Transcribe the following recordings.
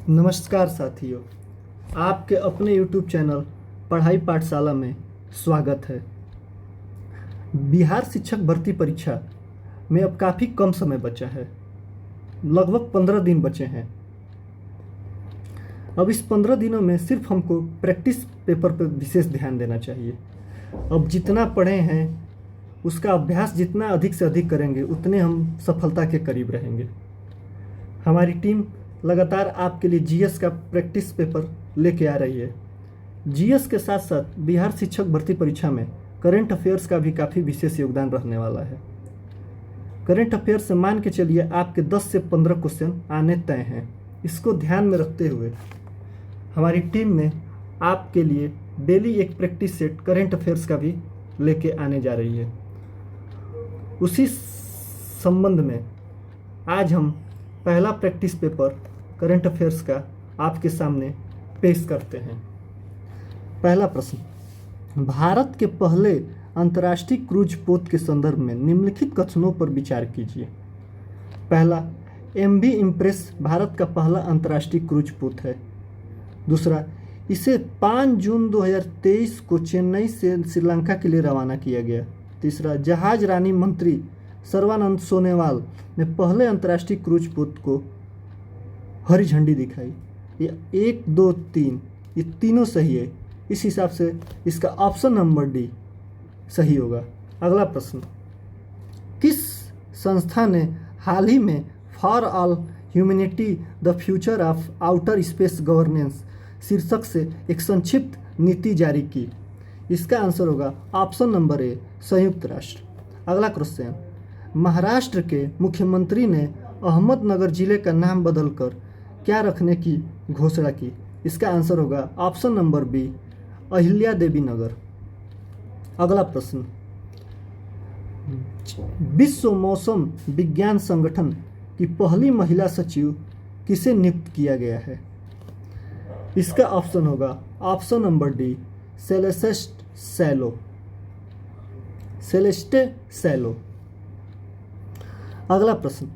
नमस्कार साथियों, आपके अपने YouTube चैनल पढ़ाई पाठशाला में स्वागत है। बिहार शिक्षक भर्ती परीक्षा में अब काफ़ी कम समय बचा है, लगभग 15 दिन बचे हैं। अब इस 15 दिनों में सिर्फ हमको प्रैक्टिस पेपर पर विशेष ध्यान देना चाहिए। अब जितना पढ़े हैं उसका अभ्यास जितना अधिक से अधिक करेंगे उतने हम सफलता के करीब रहेंगे। हमारी टीम लगातार आपके लिए जीएस का प्रैक्टिस पेपर लेके आ रही है। जीएस के साथ साथ बिहार शिक्षक भर्ती परीक्षा में करंट अफेयर्स का भी काफ़ी विशेष योगदान रहने वाला है। करंट अफेयर्स से मान के चलिए आपके 10 से 15 क्वेश्चन आने तय हैं। इसको ध्यान में रखते हुए हमारी टीम ने आपके लिए डेली एक प्रैक्टिस सेट करंट अफेयर्स का भी लेके आने जा रही है। उसी संबंध में आज हम पहला प्रैक्टिस पेपर करंट अफेयर्स का आपके सामने पेश करते हैं। पहला प्रश्न, भारत के पहले अंतर्राष्ट्रीय क्रूज पोत के संदर्भ में निम्नलिखित कथनों पर विचार कीजिए। पहला, MV इम्प्रेस भारत का पहला अंतर्राष्ट्रीय क्रूज पोत है। दूसरा, इसे 5 जून 2023 को चेन्नई से श्रीलंका के लिए रवाना किया गया। तीसरा, जहाज रानी मंत्री सर्बानंद सोनोवाल ने पहले अंतर्राष्ट्रीय क्रूज पोत को हरी झंडी दिखाई। ये 1, 2, 3 ये तीनों सही है। इस हिसाब से इसका ऑप्शन नंबर डी सही होगा। अगला प्रश्न, किस संस्था ने हाल ही में for all humanity the future of outer space governance शीर्षक से एक संक्षिप्त नीति जारी की? इसका आंसर होगा ऑप्शन नंबर ए, संयुक्त राष्ट्र। अगला क्वेश्चन, महाराष्ट्र के मुख्यमंत्री ने अहमदनगर जिले का नाम बदलकर क्या रखने की घोषणा की? इसका आंसर होगा ऑप्शन नंबर बी, अहिल्या देवी नगर। अगला प्रश्न, विश्व मौसम विज्ञान संगठन की पहली महिला सचिव किसे नियुक्त किया गया है? इसका ऑप्शन होगा option number D, Celeste Saulo. अगला प्रश्न,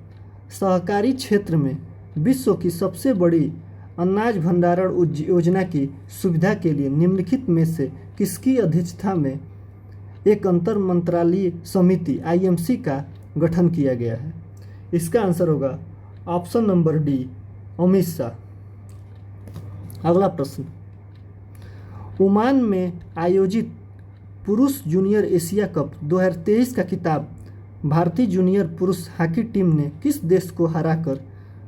सहकारी क्षेत्र में विश्व की सबसे बड़ी अनाज भंडारण योजना की सुविधा के लिए निम्नलिखित में से किसकी अध्यक्षता में एक अंतर मंत्रालयीय समिति IMC का गठन किया गया है? इसका आंसर होगा option number D, Amit Shah. अगला प्रश्न, ओमान में आयोजित पुरुष जूनियर एशिया कप 2023 का खिताब भारतीय जूनियर पुरुष हॉकी टीम ने किस देश को हराकर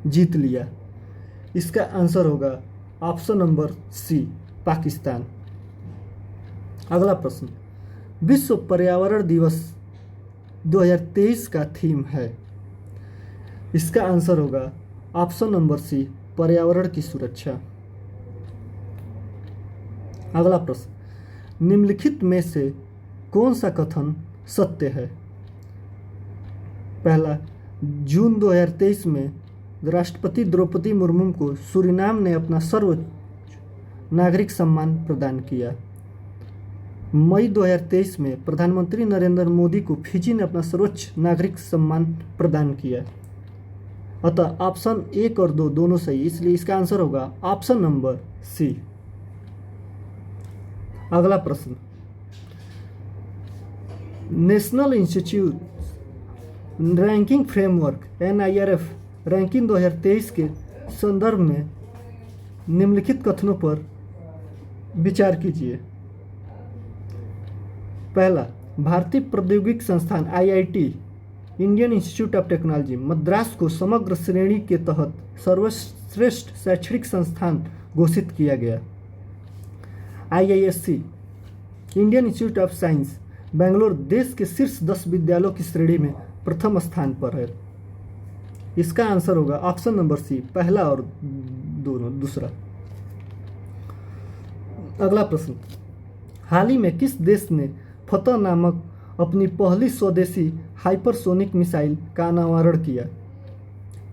जीत लिया? इसका आंसर होगा ऑप्शन नंबर सी, पाकिस्तान। अगला प्रश्न, विश्व पर्यावरण दिवस 2023 का थीम है? इसका आंसर होगा ऑप्शन नंबर सी, पर्यावरण की सुरक्षा। अगला प्रश्न, निम्नलिखित में से कौन सा कथन सत्य है? पहला, जून 2023 में राष्ट्रपति द्रौपदी मुर्मू को सूरीनाम ने अपना सर्वोच्च नागरिक सम्मान प्रदान किया। मई 2023 में प्रधानमंत्री नरेंद्र मोदी को फिजी ने अपना सर्वोच्च नागरिक सम्मान प्रदान किया। अतः ऑप्शन 1 और 2 दोनों सही, इसलिए इसका आंसर होगा ऑप्शन नंबर सी। अगला प्रश्न, national institute ranking framework NIRF ranking 2023 के संदर्भ में निम्नलिखित कथनों पर विचार कीजिए। पहला, भारतीय प्रौद्योगिकी संस्थान IIT Indian institute of technology Madras को समग्र श्रेणी के तहत सर्वश्रेष्ठ शैक्षणिक संस्थान घोषित किया गया। IISc Indian institute of science Bangalore देश के शीर्ष 10 विद्यालयों की श्रेणी में प्रथम स्थान पर है। इसका आंसर होगा ऑप्शन नंबर सी, पहला और दूसरा। अगला प्रश्न, हाल ही में किस देश ने फतह नामक अपनी पहली स्वदेशी हाइपरसोनिक मिसाइल का अनावरण किया?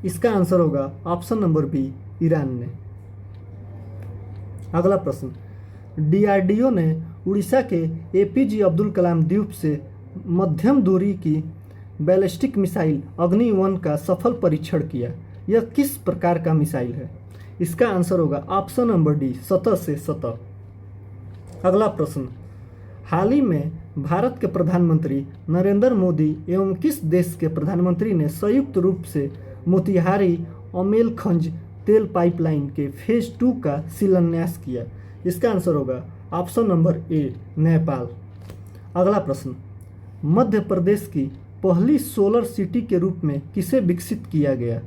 इसका आंसर होगा ऑप्शन नंबर बी, ईरान ने। अगला प्रश्न, DRDO ने उड़ीसा के APJ अब्दुल कलाम द्वीप से मध्यम दूरी की बैलिस्टिक मिसाइल अग्नि 1 का सफल परीक्षण किया। यह किस प्रकार का मिसाइल है? इसका आंसर होगा ऑप्शन नंबर डी, सतह से सतह। अगला प्रश्न, हाल ही में भारत के प्रधानमंत्री नरेंद्र मोदी एवं किस देश के प्रधानमंत्री ने संयुक्त रूप से मोतिहारी अमेलखंज तेल पाइपलाइन के फेज 2 का शिलान्यास किया? इसका आंसर होगा ऑप्शन नंबर ए, नेपाल। अगला प्रश्न, मध्य प्रदेश की पहली सोलर सिटी के रूप में किसे विकसित किया गया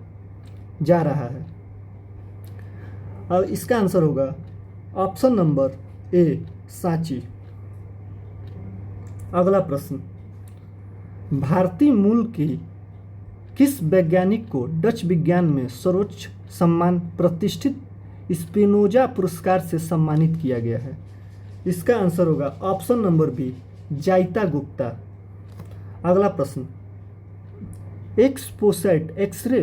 जा रहा है? और इसका आंसर होगा ऑप्शन नंबर ए, सांची। अगला प्रश्न, भारतीय मूल की किस वैज्ञानिक को डच विज्ञान में सर्वोच्च सम्मान प्रतिष्ठित स्पिनोजा पुरस्कार से सम्मानित किया गया है? इसका आंसर होगा ऑप्शन नंबर बी, जाइता गुप्ता। अगला प्रश्न, XPoSat X ray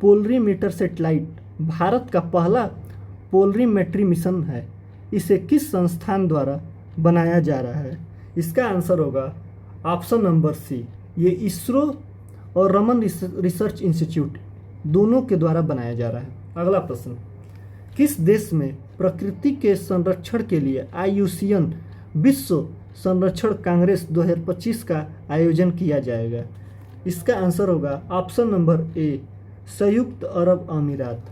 polarimeter satellite Bharat का पहला पोलरीमेट्री मिशन है। इसे किस संस्थान द्वारा बनाया जा रहा है? इसका आंसर होगा ऑप्शन नंबर सी, ये इसरो और रमन रिसर्च इंस्टीट्यूट दोनों के द्वारा बनाया जा रहा है। अगला प्रश्न, किस देश में प्रकृति के संरक्षण के लिए IUCN विश्व संरक्षण कांग्रेस 2025 का आयोजन किया जाएगा? इसका आंसर होगा ऑप्शन नंबर ए, संयुक्त अरब अमीरात।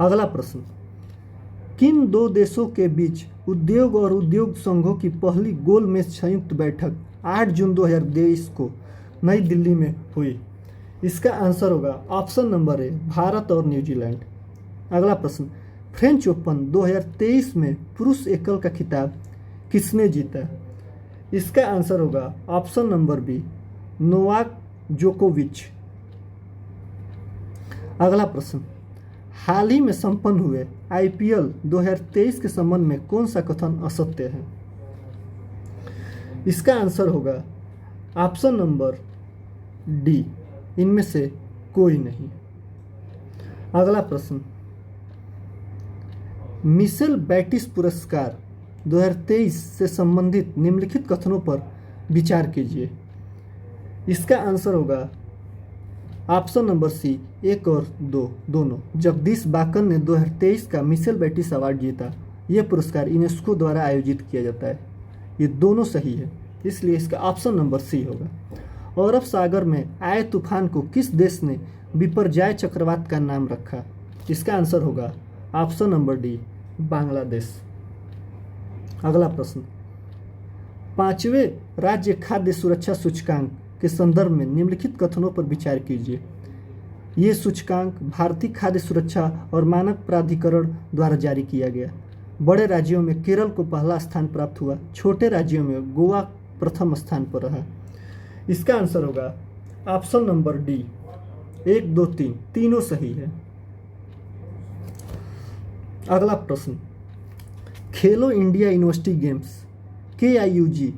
अगला प्रश्न, किन दो देशों के बीच उद्योग और उद्योग संघों की पहली गोलमेज संयुक्त बैठक 8 जून 2023 को नई दिल्ली में हुई? इसका आंसर होगा ऑप्शन नंबर ए, भारत और न्यूजीलैंड। अगला प्रश्न, फ्रेंच ओपन 2023 में पुरुष एकल का खिताब किसने जीता? इसका आंसर होगा ऑप्शन नंबर बी, नोवाक जोकोविच। अगला प्रश्न, हाल ही में संपन्न हुए IPL 2023 के संबंध में कौन सा कथन असत्य है? इसका आंसर होगा ऑप्शन नंबर डी, इनमें से कोई नहीं। अगला प्रश्न, मिशेल बैटिस पुरस्कार 2023 से संबंधित निम्नलिखित कथनों पर विचार कीजिए। इसका आंसर होगा ऑप्शन नंबर सी, 1 और 2 दोनों। जगदीश बाकन ने 2023 का मिशेल बैटिस अवार्ड जीता। यह पुरस्कार यूनेस्को द्वारा आयोजित किया जाता है। ये दोनों सही है, इसलिए इसका ऑप्शन नंबर सी होगा। और अरब सागर में आए तूफान को किस देश ने बिपरजॉय चक्रवात का नाम रखा? इसका आंसर होगा ऑप्शन नंबर डी, बांग्लादेश। अगला प्रश्न, 5वें राज्य खाद्य सुरक्षा सूचकांक के संदर्भ में निम्नलिखित कथनों पर विचार कीजिए। ये सूचकांक भारतीय खाद्य सुरक्षा और मानक प्राधिकरण द्वारा जारी किया गया। बड़े राज्यों में केरल को पहला स्थान प्राप्त हुआ, छोटे राज्यों में गोवा प्रथम स्थान पर रहा। इसका आंसर होगा ऑप्शन नंबर डी, 1, 2, 3 तीनों सही है। अगला प्रश्न, खेलो इंडिया यूनिवर्सिटी गेम्स KIUG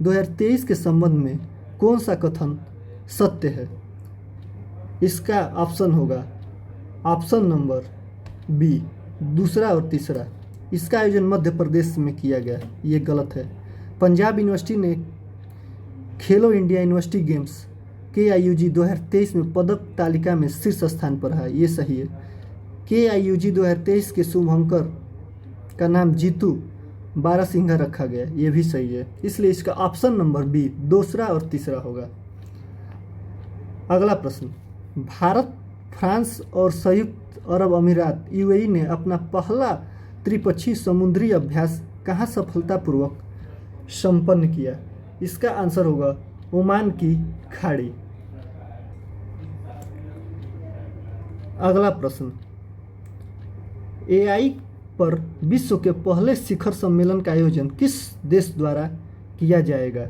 2023 के संबंध में कौन सा कथन सत्य है? इसका ऑप्शन होगा ऑप्शन नंबर बी, दूसरा और तीसरा। इसका आयोजन मध्य प्रदेश में किया गया, ये गलत है। पंजाब यूनिवर्सिटी ने खेलो इंडिया यूनिवर्सिटी गेम्स KIUG 2023 में पदक तालिका में शीर्ष स्थान पर है, ये सही है। KIUG 2023 के शुभंकर का नाम जीतू बारासिंघा रखा गया, ये भी सही है। इसलिए इसका ऑप्शन नंबर बी, दूसरा और तीसरा होगा। अगला प्रश्न, भारत, फ्रांस और संयुक्त अरब अमीरात UAE ने अपना पहला त्रिपक्षीय समुद्री अभ्यास कहाँ सफलतापूर्वक संपन्न किया? इसका आंसर होगा ओमान की खाड़ी। अगला प्रश्न, AI पर विश्व के पहले शिखर सम्मेलन का आयोजन किस देश द्वारा किया जाएगा?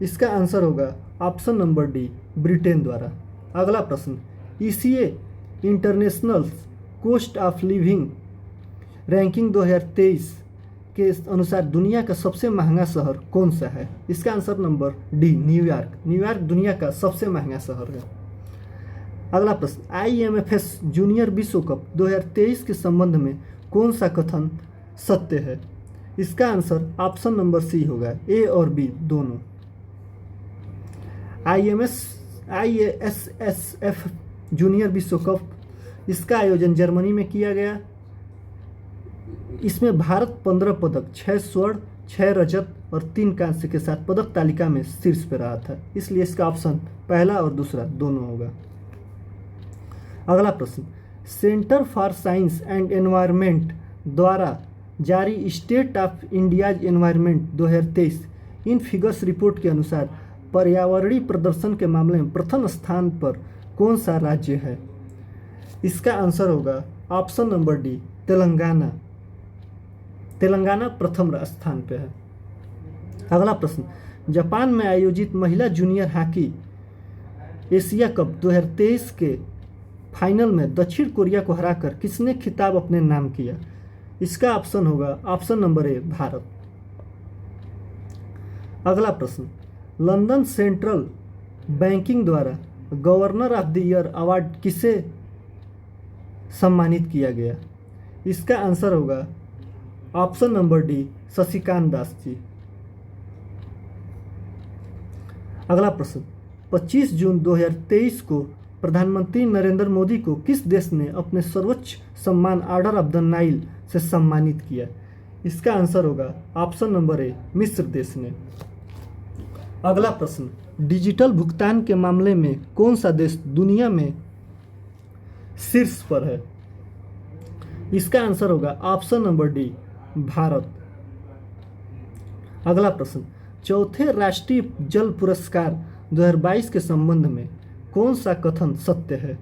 इसका आंसर होगा ऑप्शन नंबर डी, ब्रिटेन द्वारा। अगला प्रश्न, ECA international cost of living ranking 2023 के अनुसार दुनिया का सबसे महंगा शहर कौन सा है? इसका answer number D, New York. New York दुनिया का सबसे महंगा शहर है। अगला प्रश्न, IMFS जूनियर विश्व कप 2023 के संबंध में कौन सा कथन सत्य है? इसका आंसर ऑप्शन नंबर सी होगा, ए और बी दोनों। ISSF जूनियर विश्व कप इसका आयोजन जर्मनी में किया गया। इसमें भारत 15 पदक, 6 स्वर्ण, 6 रजत और 3 कांस्य के साथ पदक तालिका में शीर्ष पर रहा था, इसलिए इसका ऑप्शन पहला और दूसरा दोनों होगा। अगला प्रश्न, centre for science and environment द्वारा जारी state of India's environment 2023 in figures report के अनुसार पर्यावरणीय प्रदर्शन के मामले में प्रथम स्थान पर कौन सा राज्य है? इसका आंसर होगा option number D, Telangana. Telangana प्रथम स्थान पे है। अगला प्रश्न, जापान में आयोजित महिला जूनियर हॉकी एशिया कप 2023 के फाइनल में दक्षिण कोरिया को हराकर किसने खिताब अपने नाम किया? इसका ऑप्शन होगा ऑप्शन नंबर ए, भारत। अगला प्रश्न, लंदन सेंट्रल बैंकिंग द्वारा governor of the year award किसे सम्मानित किया गया? इसका आंसर होगा option number D, Shashikant Das ji. अगला प्रश्न, 25 जून 2023 को प्रधानमंत्री नरेंद्र मोदी को किस देश ने अपने सर्वोच्च सम्मान ऑर्डर ऑफ द नाइल से सम्मानित किया? इसका आंसर होगा ऑप्शन नंबर ए, मिस्र देश ने। अगला प्रश्न, डिजिटल भुगतान के मामले में कौन सा देश दुनिया में शीर्ष पर है? इसका आंसर होगा ऑप्शन नंबर डी, भारत। अगला प्रश्न, चौथे राष्ट्रीय जल पुरस्कार 2022 के संबंध में कौन सा कथन सत्य है?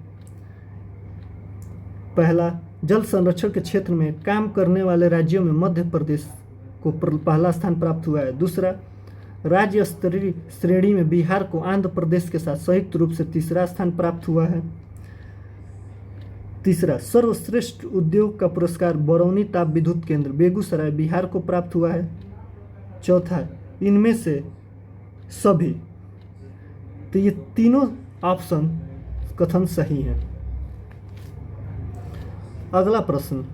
पहला, जल संरक्षण के क्षेत्र में काम करने वाले राज्यों में मध्य प्रदेश को पहला स्थान प्राप्त हुआ है। दूसरा, राज्य स्तरीय श्रेणी में बिहार को आंध्र प्रदेश के साथ संयुक्त रूप से तीसरा स्थान प्राप्त हुआ है। तीसरा, सर्वश्रेष्ठ उद्योग का पुरस्कार बरौनी ताप विद्युत केंद्र बेगूसराय बिहार को प्राप्त हुआ है। चौथा, इनमें से सभी। तो ये तीनों ऑप्शन कथन सही हैं। अगला प्रश्न,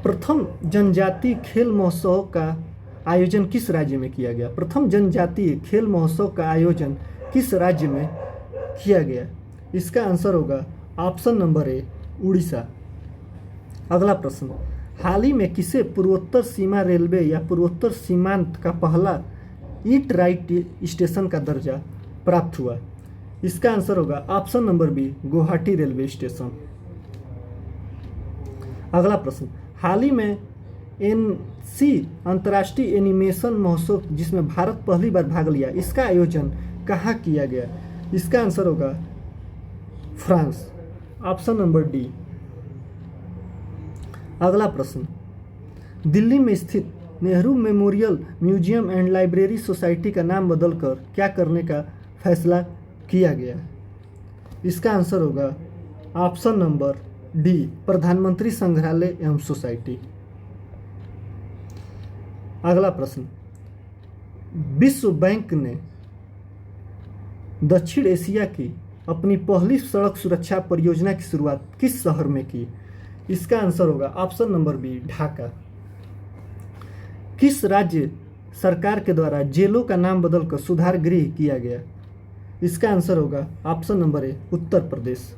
प्रथम जनजातीय खेल महोत्सव का आयोजन किस राज्य में किया गया? प्रथम जनजातीय खेल महोत्सव का आयोजन किस राज्य में किया गया? इसका आंसर होगा ऑप्शन नंबर ए, उड़ीसा। अगला प्रश्न, हाल ही में किसे पूर्वोत्तर सीमा रेलवे या पूर्वोत्तर सीमांत का पहला ईट राइट स्टेशन का दर्जा प्राप्त हुआ? इसका आंसर होगा option number B, Guwahati railway station. अगला प्रश्न, हाल ही में एनसी अंतर्राष्ट्रीय एनिमेशन महोत्सव जिसमें भारत पहली बार भाग लिया, इसका आयोजन कहाँ किया गया? इसका आंसर होगा फ्रांस, ऑप्शन नंबर डी। अगला प्रश्न, दिल्ली में स्थित Nehru memorial museum and library society का नाम बदलकर क्या करने का फैसला किया गया? इसका आंसर होगा ऑप्शन नंबर डी, प्रधानमंत्री संग्रहालय एवं सोसाइटी। अगला प्रश्न, विश्व बैंक ने दक्षिण एशिया की अपनी पहली सड़क सुरक्षा परियोजना की शुरुआत किस शहर में की? इसका आंसर होगा ऑप्शन नंबर बी, ढाका। किस राज्य सरकार के द्वारा जेलों का नाम बदलकर सुधार गृह किया गया? इसका आंसर होगा option number A, Uttar Pradesh.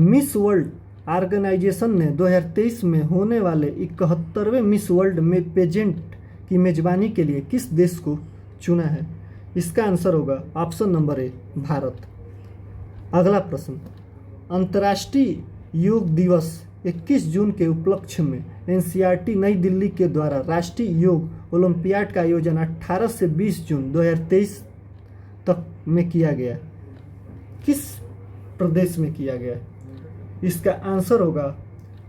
Miss World organisation ने 2023 में होने वाले 71वें मिस वर्ल्ड में पेजेंट की मेजबानी के लिए किस देश को चुना है? इसका आंसर होगा ऑप्शन नंबर ए, भारत। अगला प्रश्न, अंतर्राष्ट्रीय योग दिवस 21 जून के उपलक्ष्य में एनसीईआरटी नई दिल्ली के द्वारा राष्ट्रीय योग ओलंपियाड का आयोजन 18 से 20 जून 2023 तक में किया गया। किस प्रदेश में किया गया? इसका आंसर होगा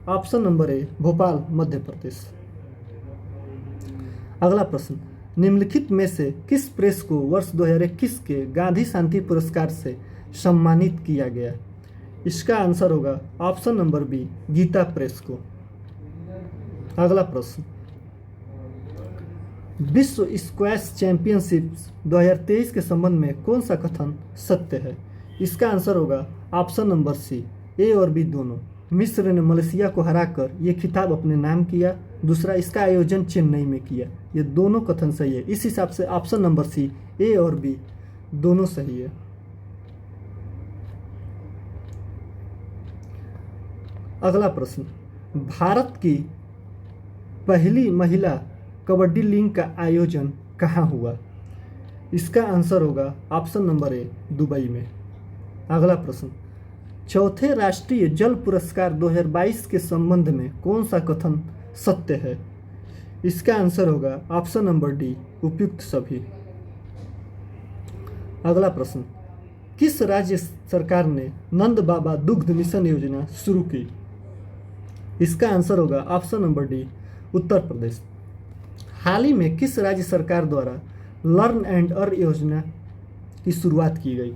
ऑप्शन नंबर ए, भोपाल, मध्य प्रदेश। अगला प्रश्न, निम्नलिखित में से किस प्रेस को वर्ष 2021 के गांधी शांति पुरस्कार से सम्मानित किया गया? इसका आंसर होगा option number B, Gita Press को। अगला प्रश्न, विश्व स्क्वैश चैंपियनशिप 2023 के संबंध में कौन सा कथन सत्य है? इसका आंसर होगा ऑप्शन नंबर सी, ए और बी दोनों। मिस्र ने मलेशिया को हराकर ये खिताब अपने नाम किया। दूसरा, इसका आयोजन चेन्नई में किया। ये दोनों कथन सही है। इस हिसाब से ऑप्शन नंबर सी, ए और बी दोनों सही है। अगला प्रश्न, भारत की पहली महिला कबड्डी लीग का आयोजन कहाँ हुआ? इसका आंसर होगा ऑप्शन नंबर ए, दुबई में। अगला प्रश्न, चौथे राष्ट्रीय जल पुरस्कार 2022 के संबंध में कौन सा कथन सत्य है? इसका आंसर होगा ऑप्शन नंबर डी, उपयुक्त सभी। अगला प्रश्न, किस राज्य सरकार ने नंद बाबा दुग्ध मिशन योजना शुरू की? इसका आंसर होगा option number D, Uttar Pradesh. हाल ही में किस राज्य सरकार द्वारा लर्न एंड अर्न योजना की शुरुआत की गई?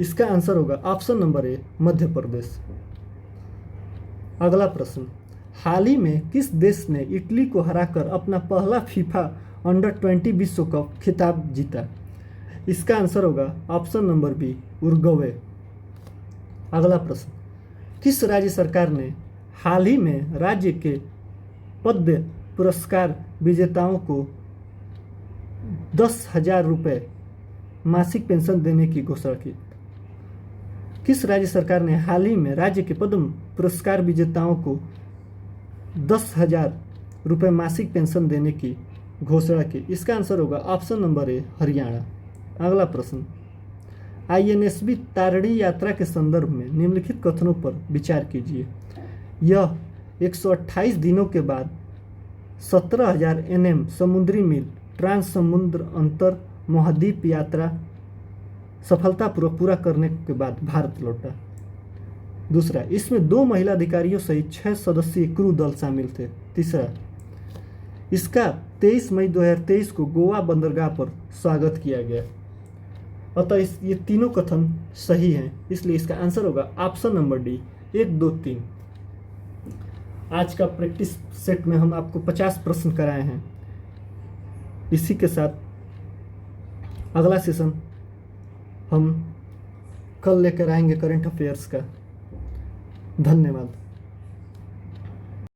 इसका आंसर होगा ऑप्शन नंबर ए, मध्य प्रदेश। अगला प्रश्न, हाल ही में किस देश ने इटली को हराकर अपना पहला फीफा अंडर-20 विश्व कप खिताब जीता? इसका आंसर होगा ऑप्शन नंबर बी, उरुग्वे। अगला प्रश्न, किस राज्य सरकार ने हाल ही में राज्य के पद्म पुरस्कार विजेताओं को 10,000 रुपये मासिक पेंशन देने की घोषणा की? किस राज्य सरकार ने हाल ही में राज्य के पद्म पुरस्कार विजेताओं को 10,000 रुपये मासिक पेंशन देने की घोषणा की? इसका आंसर होगा ऑप्शन नंबर ए, हरियाणा। अगला प्रश्न, INSB तारिणी यात्रा के संदर्भ में निम्नलिखित कथनों पर विचार कीजिए। यह 128 दिनों के बाद 17,000 NM समुद्री मील ट्रांस समुद्र अंतर महाद्वीप यात्रा सफलतापूर्वक पूरा करने के बाद भारत लौटा। दूसरा, इसमें 2 महिला अधिकारियों सहित 6 सदस्यीय क्रू दल शामिल थे। तीसरा, इसका 23 मई 2023 को गोवा बंदरगाह पर स्वागत किया गया। अतः ये तीनों कथन सही हैं, इसलिए इसका आंसर होगा ऑप्शन नंबर डी, 1, 2, 3। आज का प्रैक्टिस सेट में हम आपको 50 प्रश्न कराए हैं। इसी के साथ अगला सेशन हम कल लेकर आएंगे करंट अफेयर्स का। धन्यवाद।